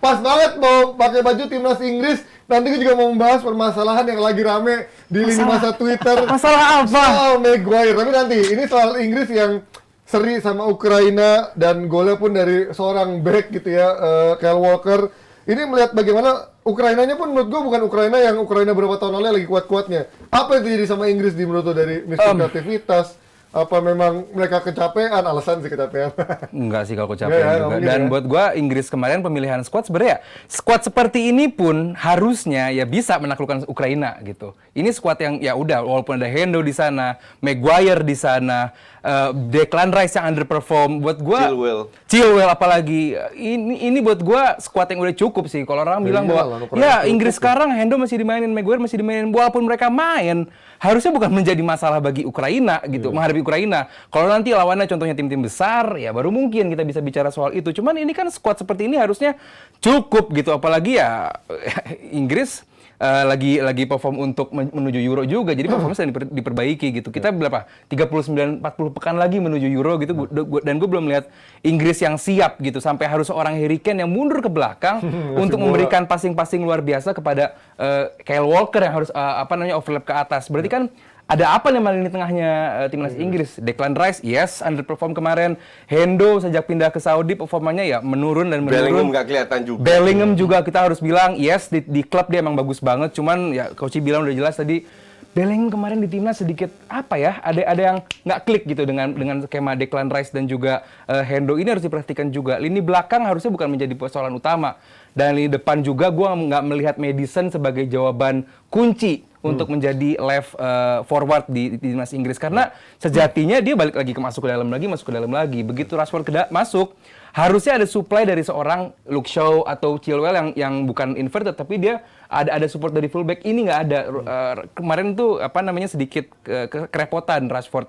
pas banget mau pakai baju timnas Inggris. Nanti gue juga mau membahas permasalahan yang lagi rame di lini masa Twitter. Masalah apa? Soal Maguire. Tapi nanti ini soal Inggris yang seri sama Ukraina dan golnya pun dari seorang back gitu ya, Kyle Walker. Ini melihat bagaimana Ukrainanya pun menurut gue bukan Ukraina yang Ukraina beberapa tahun lalu lagi kuat-kuatnya. Apa yang terjadi sama Inggris di menurut lo dari miskin kreativitas? Apa memang mereka kecapean? Alasan sih kecapean. Enggak sih kalau kecapean juga. Dan buat gua Inggris kemarin pemilihan squad sebenarnya squad seperti ini pun harusnya ya bisa menaklukkan Ukraina gitu. Ini squad yang ya udah walaupun ada Hendo di sana, Maguire di sana, Declan Rice yang underperform, buat gua Chilwell apalagi ini buat gua squad yang udah cukup sih. Kalau orang bilang bahwa ya Inggris sekarang Hendo masih dimainin, Maguire masih dimainin, walaupun mereka main harusnya bukan menjadi masalah bagi Ukraina gitu, menghadapi Ukraina. Kalau nanti lawannya contohnya tim-tim besar, ya baru mungkin kita bisa bicara soal itu. Cuman ini kan squad seperti ini harusnya cukup gitu, apalagi ya Inggris lagi perform untuk menuju Euro juga, jadi performanya sedang diperbaiki gitu. Kita berapa? 39-40 pekan lagi menuju Euro gitu, dan gue belum lihat Inggris yang siap gitu, sampai harus seorang Harry Kane yang mundur ke belakang untuk memberikan passing-passing luar biasa kepada Kyle Walker yang harus overlap ke atas. Berarti kan ada apa nih lini tengahnya timnas Inggris? Declan Rice, yes, underperform kemarin. Hendo sejak pindah ke Saudi performanya ya menurun dan menurun. Bellingham nggak kelihatan juga. Bellingham juga kita harus bilang, yes, di klub dia emang bagus banget. Cuman ya Coach bilang udah jelas tadi, Bellingham kemarin di timnas sedikit apa ya? Ada yang nggak klik gitu dengan skema Declan Rice dan juga Hendo. Ini harus diperhatikan juga. Lini belakang harusnya bukan menjadi persoalan utama. Dan lini depan juga gue nggak melihat Maddison sebagai jawaban kunci untuk menjadi left forward di timnas Inggris, karena sejatinya dia balik lagi masuk ke dalam lagi. Begitu Rashford masuk, harusnya ada supply dari seorang Luke Shaw atau Chilwell yang bukan inverted, tapi dia ada support dari fullback. Ini nggak ada. Kemarin tuh sedikit kerepotan Rashford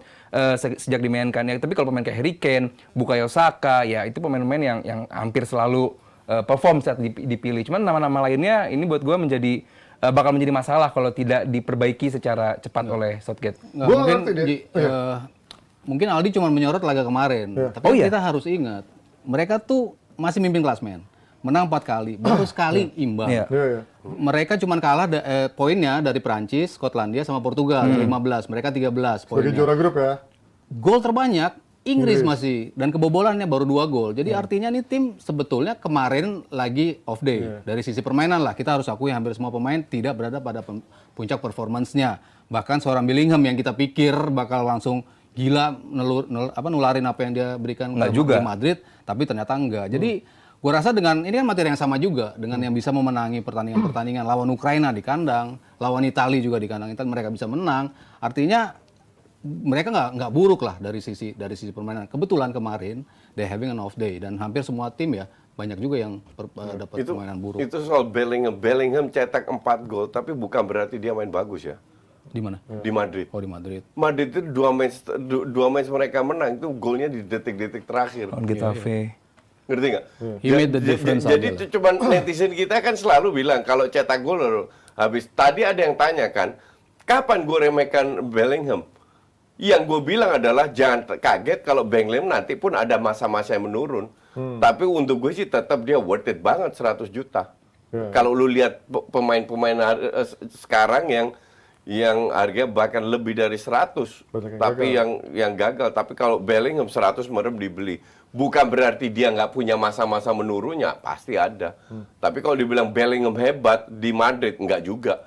sejak dimainkan ya. Tapi kalau pemain kayak Harry Kane, Bukayo Saka, ya itu pemain-pemain yang hampir selalu perform saat dipilih. Cuman nama-nama lainnya ini buat gue bakal menjadi masalah kalau tidak diperbaiki secara cepat oleh Southgate. Mungkin Aldi cuma menyorot laga kemarin, tapi kita harus ingat mereka tuh masih mimpin klasmen, menang 4 kali, baru sekali imbang. Mereka cuma kalah poinnya dari Prancis, Skotlandia sama Portugal 15, mereka 13 poinnya. Sebagai juara grup ya. Gol terbanyak Inggris masih, dan kebobolannya baru 2 gol. Jadi artinya nih tim sebetulnya kemarin lagi off day. Dari sisi permainan lah, kita harus akui hampir semua pemain tidak berada pada puncak performance-nya. Bahkan seorang Bellingham yang kita pikir bakal langsung gila nularin apa yang dia berikan ke Madrid, tapi ternyata enggak. Jadi gue rasa dengan ini kan materi yang sama juga dengan yang bisa memenangi pertandingan lawan Ukraina di kandang, lawan Italia juga di kandang, mereka bisa menang. Artinya mereka nggak buruk lah dari sisi permainan. Kebetulan kemarin they having an off day dan hampir semua tim ya banyak juga yang dapat permainan buruk. Itu soal Bellingham cetak 4 gol, tapi bukan berarti dia main bagus ya. Di mana? Di Madrid. Oh, di Madrid. Madrid itu dua match mereka menang itu golnya di detik-detik terakhir. On Getafe. Ngerti nggak? He made the difference. Jadi cuma netizen kita kan selalu bilang kalau cetak gol habis. Tadi ada yang tanya kan, kapan gue remehkan Bellingham? Yang gue bilang adalah jangan kaget kalau Bellingham nanti pun ada masa-masa yang menurun. Tapi untuk gue sih tetap dia worth it banget 100 juta. Kalau lu lihat pemain-pemain sekarang yang harga bahkan lebih dari 100. Tapi yang gagal. Tapi kalau Bellingham 100 merem dibeli. Bukan berarti dia nggak punya masa-masa menurunnya. Pasti ada. Tapi kalau dibilang Bellingham hebat di Madrid, nggak juga.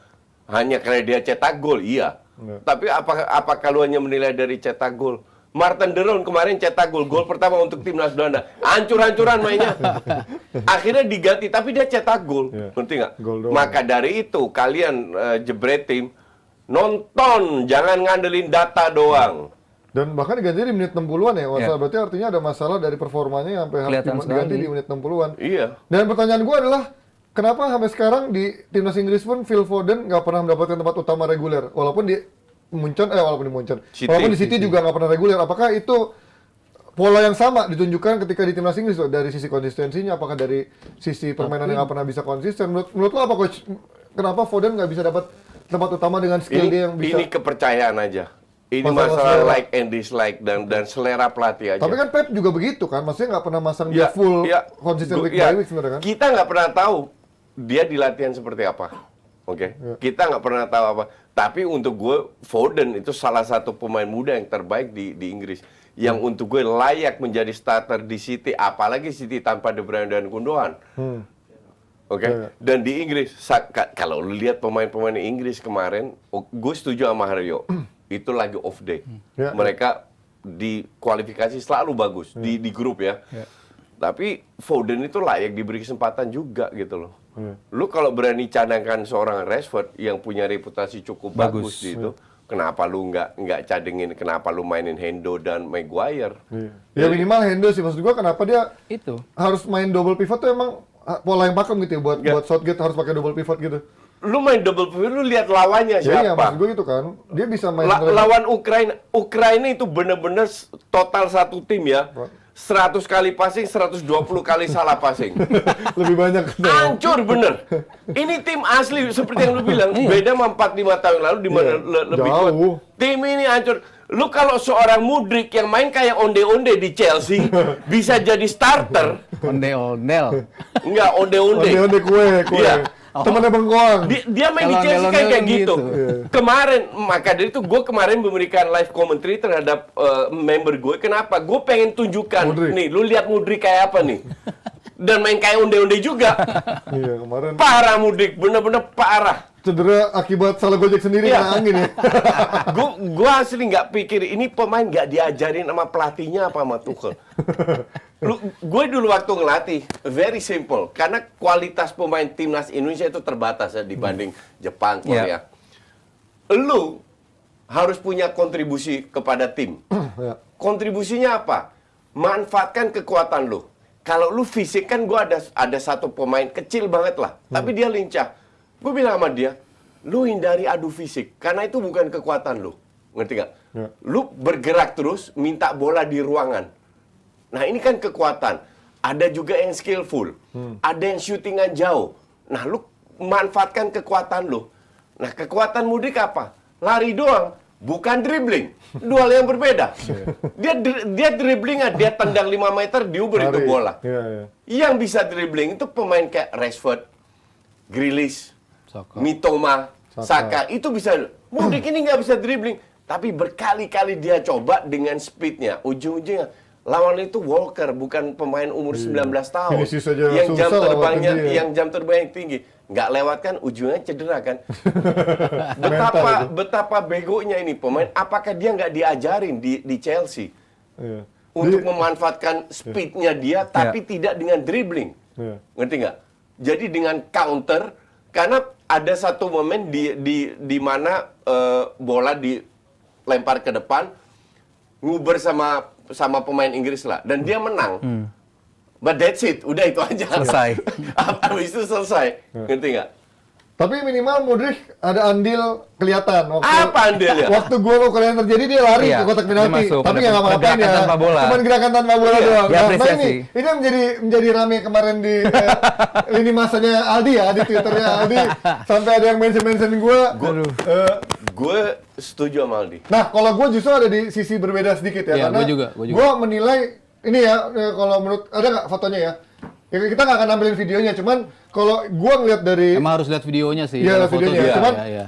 Hanya karena dia cetak gol, iya. Tapi apakah lu hanya menilai dari cetak gol? Martin de Roon kemarin cetak gol pertama untuk timnas Belanda, hancur-hancuran mainnya. Akhirnya diganti, tapi dia cetak gol, ngerti nggak? Maka dari itu kalian jebret tim nonton, jangan ngandelin data doang. Dan bahkan diganti di menit 60-an ya, berarti artinya ada masalah dari performanya sampai harus diganti di menit 60-an. Iya. Dan pertanyaan gue adalah, kenapa sampai sekarang di timnas Inggris pun Phil Foden nggak pernah mendapatkan tempat utama reguler, walaupun di City juga nggak pernah reguler. Apakah itu pola yang sama ditunjukkan ketika di timnas Inggris dari sisi konsistensinya? Apakah dari sisi permainan yang nggak pernah bisa konsisten? Menurut lo apa coach? Kenapa Foden nggak bisa dapat tempat utama dengan skill dia yang bisa? Ini kepercayaan aja. Ini masalah like and dislike dan selera pelatih aja. Tapi kan Pep juga begitu kan, maksudnya nggak pernah masang dia full konsisten week by week sebenarnya kan. Kita nggak pernah tahu dia di latihan seperti apa. Oke, kita nggak pernah tahu apa. Tapi untuk gue, Foden itu salah satu pemain muda yang terbaik di Inggris. Yang untuk gue layak menjadi starter di City, apalagi City tanpa De Bruyne dan Gundogan. Oke, dan di Inggris, kalau lu lihat pemain-pemain Inggris kemarin, gue setuju sama Haryo. Itu lagi off day. Mereka di kualifikasi selalu bagus di grup ya. Tapi Foden itu layak diberi kesempatan juga gitu loh. Lu kalau berani cadangkan seorang Rashford yang punya reputasi cukup bagus di itu, kenapa lu nggak cadengin? Kenapa lu mainin Hendo dan Maguire? Ya minimal Hendo sih, maksud gua kenapa dia Itu. harus main double pivot tuh emang pola yang pakem gitu ya buat Southgate harus pakai double pivot gitu. Lu main double pivot, lu lihat lawannya siapa? Iya, maksud gue itu kan. Dia bisa main lawan Ukraina itu bener-bener total satu tim ya. 100 kali passing, 120 kali salah passing. lebih banyak. Hancur bener. Ini tim asli seperti yang lu bilang. Beda sama 4-5 tahun lalu di mana lebih kuat. Tim ini hancur. Lu kalau seorang Mudryk yang main kayak onde-onde di Chelsea bisa jadi starter. Ondel-ondel. Enggak, onde-onde. Onde-onde kue. Iya. Temennya Bengkoang. Dia main di Chelsea kayak gitu. Kemarin, maka dari itu gue kemarin memberikan live commentary terhadap member gue. Kenapa? Gue pengen tunjukkan. Mudryk. Nih, lu lihat Mudryk kayak apa nih. Dan main kayak onde-onde juga. Iya, kemarin. Parah Mudryk, bener-bener parah. Cedera akibat salah gojek sendiri kena angin ya. Gue asli nggak pikir ini pemain nggak diajarin sama pelatihnya apa sama Tuchel. Gue dulu waktu ngelatih very simple karena kualitas pemain timnas Indonesia itu terbatas ya dibanding Jepang, Korea. Lu harus punya kontribusi kepada tim. Kontribusinya apa? Manfaatkan kekuatan lu. Kalau lu fisik kan gue ada satu pemain kecil banget lah, tapi dia lincah. Gue bilang sama dia, lu hindari adu fisik, karena itu bukan kekuatan lu. Ngerti gak? Lu bergerak terus, minta bola di ruangan. Nah ini kan kekuatan. Ada juga yang skillful. Ada yang shootingan jauh. Nah lu manfaatkan kekuatan lu. Nah kekuatan Mudryk apa? Lari doang, bukan dribbling. Dua hal yang berbeda. Dia dribblingnya, dia tendang 5 meter, diuber itu bola. Yang bisa dribbling itu pemain kayak Rashford, Grealish, Mitoma, Saka, itu bisa. Mudryk ini nggak bisa dribbling, tapi berkali-kali dia coba dengan speednya. Ujung-ujungnya lawan itu Walker, bukan pemain umur 19 tahun yang jam terbang yang tinggi. Nggak lewat kan, ujungnya cedera kan. Betapa begonya ini pemain. Apakah dia nggak diajarin di Chelsea untuk memanfaatkan speednya dia, tapi tidak dengan dribbling, ngerti nggak? Jadi dengan counter. Karena ada satu momen di mana bola dilempar ke depan, nguber sama pemain Inggris lah, dan dia menang. But that's it, udah itu aja. Selesai. Habis itu selesai, ngerti nggak? Tapi minimal Mudryk ada andil kelihatan. Apa andilnya? Waktu gol Ukraina terjadi dia lari ke kotak penalti, tapi nggak ngapa-ngapain ya. Cuma gerakan tanpa bola doang. Nah ini yang menjadi rame kemarin di lini masanya Aldi ya, di Twitternya Aldi, sampai ada yang mention gue. Gue setuju sama Aldi. Nah kalau gue justru ada di sisi berbeda sedikit ya, karena gue menilai ini ya, kalau menurut ada nggak fotonya ya? Kita nggak akan nampilin videonya, cuman kalau gue ngeliat dari... Emang harus lihat videonya sih. Iya, videonya.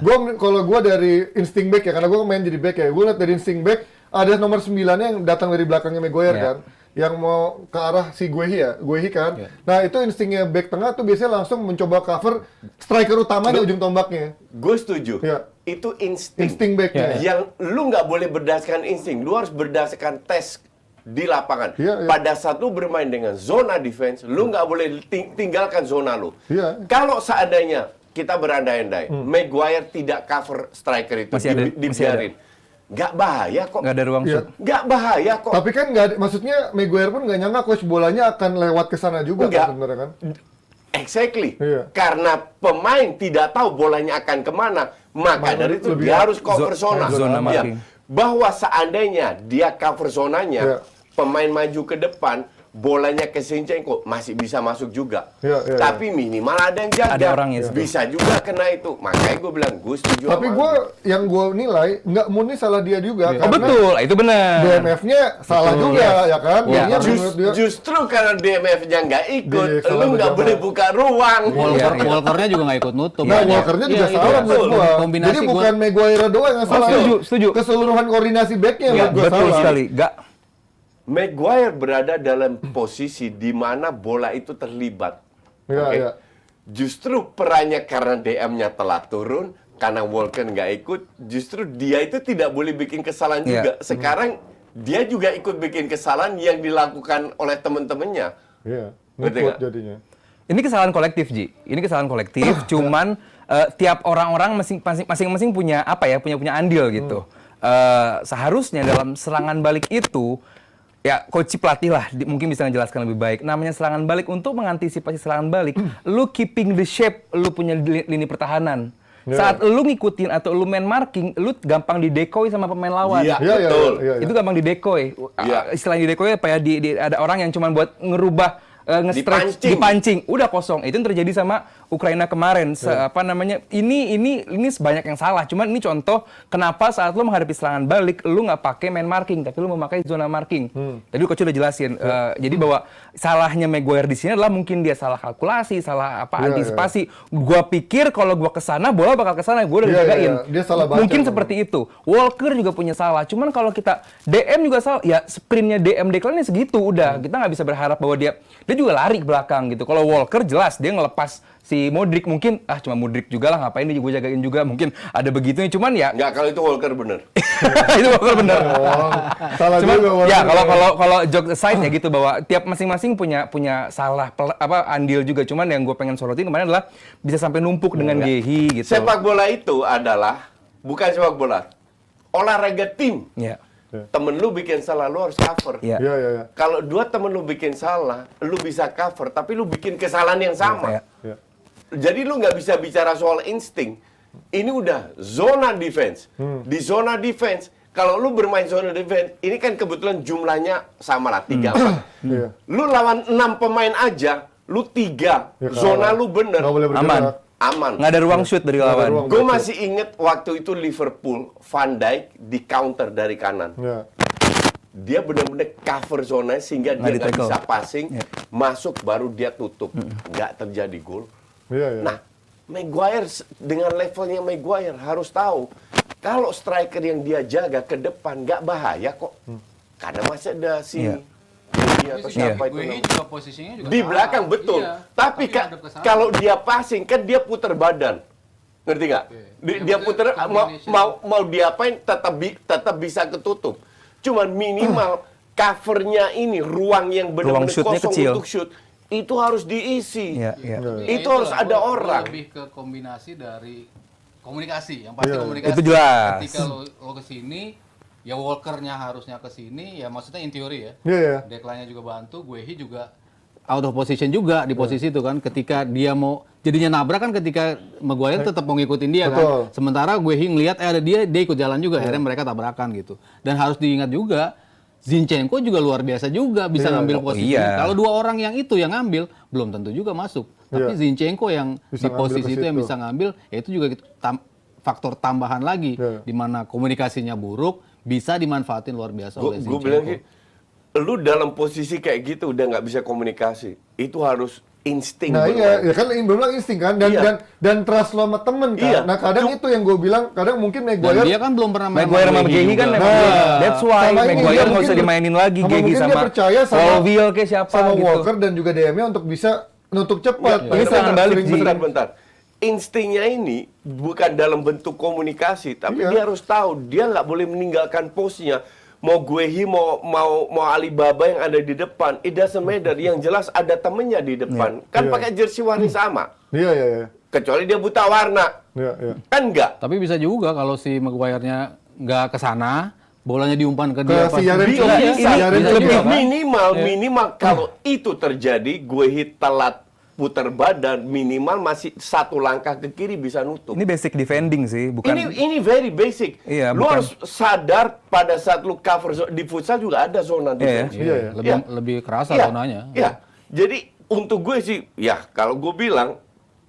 Cuman kalau gue dari insting back ya, karena gue main jadi back ya, gue liat dari insting back, ada nomor 9-nya yang datang dari belakangnya Maguire kan, yang mau ke arah si Guehi kan. Nah itu instingnya back tengah tuh biasanya langsung mencoba cover striker utamanya ujung tombaknya. Gue setuju. Itu insting backnya. Yang lu nggak boleh berdasarkan insting, lu harus berdasarkan tes di lapangan. Pada saat lu bermain dengan zona defense, lu nggak boleh tinggalkan zona lu. Kalau seandainya kita berandai-andai, Maguire tidak cover striker itu, dibiarin. Nggak bahaya kok. Nggak ada ruang shoot. Nggak bahaya kok. Tapi kan maksudnya Maguire pun nggak nyangka coach bolanya akan lewat ke sana juga kan sebenarnya kan. Exactly. Karena pemain tidak tahu bolanya akan kemana, maka dari itu dia harus cover zona. Marking. Bahwa seandainya dia cover zonanya, pemain maju ke depan, bolanya ke Zinchenko masih bisa masuk juga. Tapi minimal ada yang jaga. Ada orangnya. Bisa juga kena itu. Makanya gue bilang, gue setuju. Tapi yang gue nilai nggak murni salah dia juga. Oh betul, itu benar. DMF-nya salah juga, ya kan? Ya. Jadinya menurut dia, Justru karena DMF-nya nggak ikut, salah lu nggak berjabat. boleh buka ruang. Walker-nya juga nggak ikut nutup. Nah, Banyak. Walker-nya juga Iya, salah iya. menurut gua. Kombinasi Jadi gua- bukan Maguire doang yang salah. setuju. Keseluruhan koordinasi back-nya Ya, menurut gua betul salah. sekali. Nggak. Maguire berada dalam posisi di mana bola itu terlibat. Iya, Oke? iya. Justru perannya karena DM-nya telah turun, karena Walker nggak ikut, justru dia itu tidak boleh bikin kesalahan Iya. juga. Sekarang dia juga ikut bikin kesalahan yang dilakukan oleh teman-temannya. Iya, Ngerti ngikut nggak? jadinya. Ini kesalahan kolektif, Ji. Ini kesalahan kolektif, cuman tiap orang-orang masing-masing punya apa ya, punya andil gitu. Seharusnya dalam serangan balik itu ya coach pelatih lah mungkin bisa menjelaskan lebih baik. Namanya serangan balik, untuk mengantisipasi serangan balik, lu keeping the shape, lu punya lini pertahanan. Saat lu ngikutin atau lu main marking, lu gampang didecoy sama pemain lawan. Iya, Iya, iya, betul. iya, iya. Itu gampang didecoy. Iya. Istilahnya didecoy apa ya? Ada orang yang cuma buat ngerubah nge-stretch, dipancing, udah kosong. Itu yang terjadi sama Ukraina kemarin. Apa namanya? Ini sebanyak yang salah. Cuman ini contoh kenapa saat lu menghadapi serangan balik, lu nggak pakai man marking, tapi lu memakai zona marking. Tadi coach udah jelasin. Jadi bahwa salahnya Maguire di sini adalah mungkin dia salah kalkulasi, salah antisipasi. Gua pikir kalau gua kesana, bola bakal kesana, gua udah dijagain. Dia salah baca. Mungkin seperti itu. Walker juga punya salah. Cuman kalau kita DM juga salah, ya sprintnya DM Declan-nya segitu udah. Kita nggak bisa berharap bahwa dia juga lari ke belakang gitu. Kalau Walker jelas dia ngelepas si Modric, mungkin cuma Modric juga lah, ngapain dia juga jagain juga, mungkin ada begitunya. Cuman ya Nggak, kalau itu Walker bener. itu Walker bener. Salah Cuman juga Walker. ya kalau joke aside ya gitu, bahwa tiap masing-masing punya salah andil juga. Cuman yang gue pengen sorotin kemarin adalah bisa sampai numpuk dengan Gehi gitu. Sepak bola itu adalah bukan sepak bola, olahraga tim. Ya. Temen lu bikin salah, lu harus cover. Ya. Iya, iya, iya. Kalau dua temen lu bikin salah, lu bisa cover, tapi lu bikin kesalahan yang sama. Ya. Iya. Jadi lu nggak bisa bicara soal insting. Ini udah zona defense. Di zona defense, kalau lu bermain zona defense, ini kan kebetulan jumlahnya sama lah, 3-4. Iya. Lu lawan 6 pemain aja, lu 3, Ya, zona lu bener, nggak boleh bergerak. aman. Nggak ada ruang shoot dari Nggak ada lawan. ruang. Gue masih inget waktu itu Liverpool, Van Dijk di counter dari kanan. Iya. Dia benar-benar cover zona sehingga dia nggak di-tackle. bisa passing, masuk baru dia tutup. Nggak terjadi gol. Iya, iya. Nah, Maguire dengan levelnya Maguire harus tahu kalau striker yang dia jaga ke depan nggak bahaya kok. Karena masih ada si Iya. Ini atau siapa itu Guehi namanya. juga posisinya juga Di salah. belakang betul. Iya, Tapi ngadep ke sana. kalau dia passing kan dia putar badan. Ngerti nggak? Dia Dia putar combination. mau diapain tetap bisa ketutup. Cuman minimal covernya ini ruang yang Ruang benar-benar shootnya kosong kecil. untuk shoot itu harus diisi. Iya, iya. Tapi Itu ya harus itulah, ada gua orang. lebih ke kombinasi dari komunikasi, yang pasti Iya. komunikasi. Itu jelas. Ketika lo ke sini, ya Walker-nya harusnya ke sini, ya maksudnya in teori ya. Iya, iya. Declan-nya juga bantu, Guehi juga out of position juga di posisi itu kan, ketika dia mau jadinya nabrak kan, ketika Maguire tetap mau ngikutin dia Betul. kan. Sementara Guehi ngelihat ada dia ikut jalan juga, akhirnya mereka tabrakan gitu. Dan harus diingat juga Zinchenko juga luar biasa juga bisa Iya. ngambil Oh, posisi. iya. Kalau dua orang yang itu yang ngambil belum tentu juga masuk. Tapi Iya. Zinchenko yang Bisa di ngambil posisi ke itu yang situ. bisa ngambil, ya itu juga faktor tambahan lagi Iya. di mana komunikasinya buruk bisa dimanfaatin luar biasa oleh Gue Zinchenko. bilang sih, lu dalam posisi kayak gitu udah nggak bisa komunikasi. Itu harus insting. Nah bermain. iya, ya kan belum bilang insting kan, dan Iya. dan trust lo sama temen kan. Iya. Nah kadang itu yang gue bilang, kadang mungkin Dan Maguire dia kan belum pernah main Maguire sama Gehi kan juga. memang Nah, that's why sama ini Maguire dia nggak usah mungkin- dimainin lagi, sama Gehi mungkin dia sama percaya sama- Colwill kayak siapa sama gitu. Walker dan juga DM-nya untuk bisa nutup cepat. Ini serangan balik, Ji. Bentar. Instingnya ini bukan dalam bentuk komunikasi, tapi Iya. dia harus tahu dia nggak boleh meninggalkan posnya. Mau Guehi, mau Alibaba yang ada di depan, it doesn't matter. Yang jelas ada temennya di depan. Kan Iya. pakai jersey warna sama. Iya, iya, iya. Kecuali dia buta warna. Iya, iya. Kan enggak? Tapi bisa juga kalau si Maguire-nya nggak ke sana, bolanya diumpan ke dia. si pas- Yaremchuk. Bisa. Yaremchuk Lebih juga, kan? minimal kalau itu terjadi, Guehi telat putar badan, minimal masih satu langkah ke kiri bisa nutup. Ini basic defending sih, bukan. Ini very basic. Iya, Lu bukan. harus sadar pada saat lu cover di futsal juga ada zona defense. Iya, Lebih kerasa Iya, zonanya. Iya. Jadi untuk gue sih, ya kalau gue bilang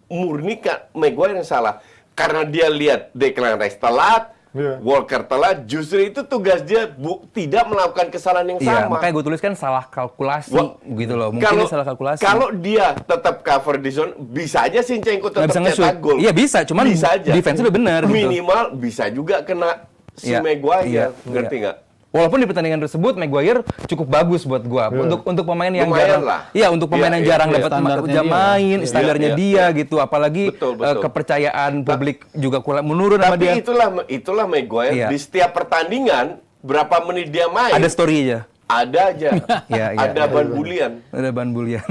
murni Maguire yang salah karena dia lihat Declan Rice telat, Iya. Walker telat, justru itu tugas dia tidak melakukan kesalahan yang Iya, sama. makanya gue tulis kan salah kalkulasi gitu loh. Mungkin Kalau dia salah kalkulasi. kalau dia tetap cover di zone, bisa aja Zinchenko Nggak tetap bisa cetak nge-shoot. gol. Iya bisa, cuman defense udah benar gitu. Minimal bisa juga kena si Iya, Maguire, iya, ngerti iya. nggak? Walaupun di pertandingan tersebut Maguire cukup bagus buat gua. Untuk pemain yang Lumayan jarang, lah. iya untuk pemain Iya, yang iya, jarang iya. dapat Standarnya jam dia. main, Iya, standarnya iya, dia iya. gitu. Apalagi Betul. kepercayaan publik juga menurun sama Tapi dia. itulah Maguire Iya. di setiap pertandingan berapa menit dia main Ada story aja. ada aja. Iya, iya, Ada iya. ban bulian. Ada ban bulian.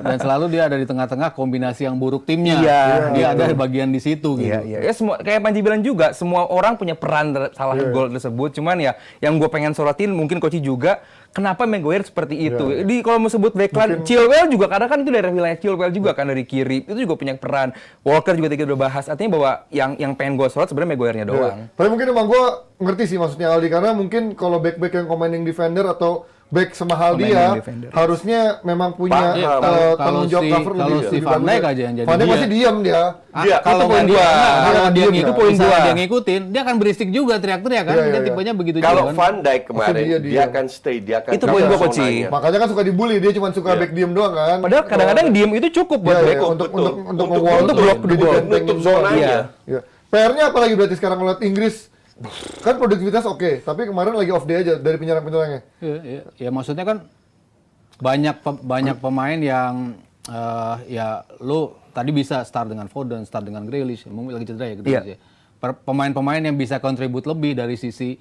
Dan selalu dia ada di tengah-tengah kombinasi yang buruk timnya. Iya, Dia ada bagian di situ gitu. Iya, iya. Ya semua kayak Panji bilang juga, semua orang punya peran salah gol tersebut. Cuman ya yang gue pengen sorotin mungkin Koci juga, kenapa Maguire seperti itu? Di kalau mau sebut Declan, Chilwell juga karena kan itu dari wilayah Chilwell juga kan dari kiri. Itu juga punya peran. Walker juga tadi udah bahas. Artinya bahwa yang pengen gue sorot sebenarnya Maguire-nya doang. Tapi mungkin emang gue ngerti sih maksudnya Aldi, karena mungkin kalau back-back yang commanding defender atau back semahal Commanding dia defender. harusnya memang punya Paham. tanggung jawab cover kalau lebih si lebih Van bagus Dijk ya. aja yang jadi Van Dijk dia. pasti diam dia. Dia, Kalau itu poin nggak gua. kalau dia Dia ngikut, poin misalnya gua. dia ngikutin, dia akan berisik juga teriak-teriak kan. Iya, Dia iya, tipenya begitu Kalau juga kan. Van Dijk kemarin Pasti dia dia diam. akan stay, dia akan Itu poin cover gua, Coach. zonanya. Makanya kan suka dibully, dia cuma suka Iya. back diem doang kan. Padahal kadang-kadang diem itu cukup buat Iya, back. iya, Betul. untuk Untuk nge-wall, untuk block the ball. Nutup zonanya. Iya. Iya. PR-nya apa lagi berarti sekarang ngeliat Inggris? Kan produktivitas oke, tapi kemarin lagi off day aja dari penyerang-penyerangnya. Iya, iya. Ya maksudnya kan banyak pemain yang ya lu tadi bisa start dengan Foden, start dengan Grealish, mungkin lagi cedera ya Grealish Iya. ya. Pemain-pemain yang bisa kontribut lebih dari sisi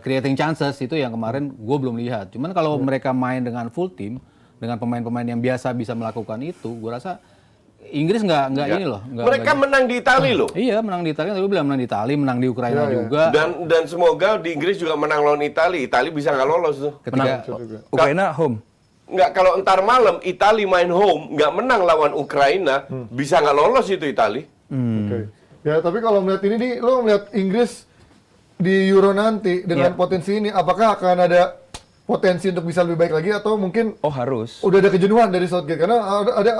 creating chances itu yang kemarin gue belum lihat. Cuman kalau mereka main dengan full team dengan pemain-pemain yang biasa bisa melakukan itu, gue rasa Inggris nggak ini loh. Mereka menang di Italia loh. Iya menang di Italia, tapi bilang menang di Italia, menang di Ukraina juga. Dan semoga di Inggris juga menang lawan Italia. Italia bisa nggak lolos tuh. Ketika Ukraina home. Nggak, kalau entar malam Italia main home nggak menang lawan Ukraina, bisa nggak lolos itu Italia. Oke. Ya, tapi kalau melihat ini nih, lo melihat Inggris di Euro nanti dengan Iya. potensi ini, apakah akan ada potensi untuk bisa lebih baik lagi atau mungkin Oh harus. udah ada kejenuhan dari Southgate? Karena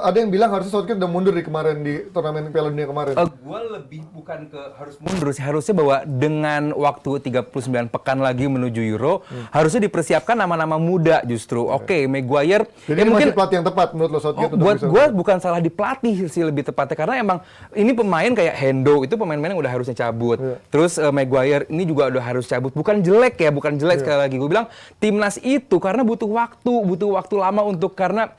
ada yang bilang harusnya Southgate udah mundur di kemarin di turnamen Piala Dunia kemarin. Gue lebih bukan ke harus mundur sih, harusnya bahwa dengan waktu 39 pekan lagi menuju Euro, harusnya dipersiapkan nama-nama muda justru. Oke, Maguire. Jadi ini masih pelatih yang tepat menurut lo Southgate untuk Buat bisa- gue bukan salah di pelatih sih lebih tepatnya, karena emang ini pemain kayak Hendo itu pemain-pemain yang udah harusnya cabut. Terus Maguire ini juga udah harus cabut. Bukan jelek ya, bukan jelek sekali lagi. Gue bilang timnas itu karena butuh waktu lama untuk karena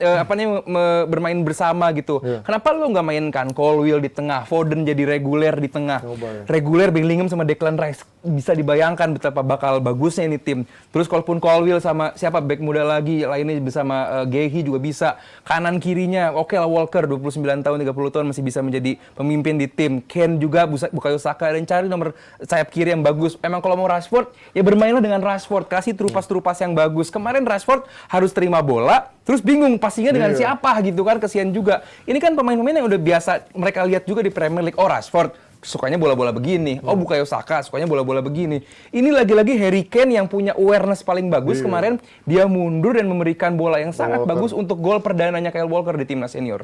bermain bersama gitu. Kenapa lo nggak mainkan Colwill di tengah, Foden jadi reguler di tengah, reguler Bellingham sama Declan Rice, bisa dibayangkan betapa bakal bagusnya ini tim. Terus kalaupun Colwill sama siapa back muda lagi lainnya bersama Gehi juga bisa, kanan kirinya oke lah Walker 29 tahun 30 tahun masih bisa menjadi pemimpin di tim. Kane juga Bukayo Saka, dan cari nomor sayap kiri yang bagus. Emang kalau mau Rashford ya bermainlah dengan Rashford, kasih terupas yang bagus. Kemarin Rashford harus terima bola, terus bingung pastinya dengan siapa gitu kan, kesian juga. Ini kan pemain-pemain yang udah biasa mereka lihat juga di Premier League. Oh Rashford sukanya bola-bola begini, oh Bukayo Saka sukanya bola-bola begini. Ini lagi-lagi Harry Kane yang punya awareness paling bagus kemarin, dia mundur dan memberikan bola yang sangat bagus untuk gol perdananya Kyle Walker di timnas senior.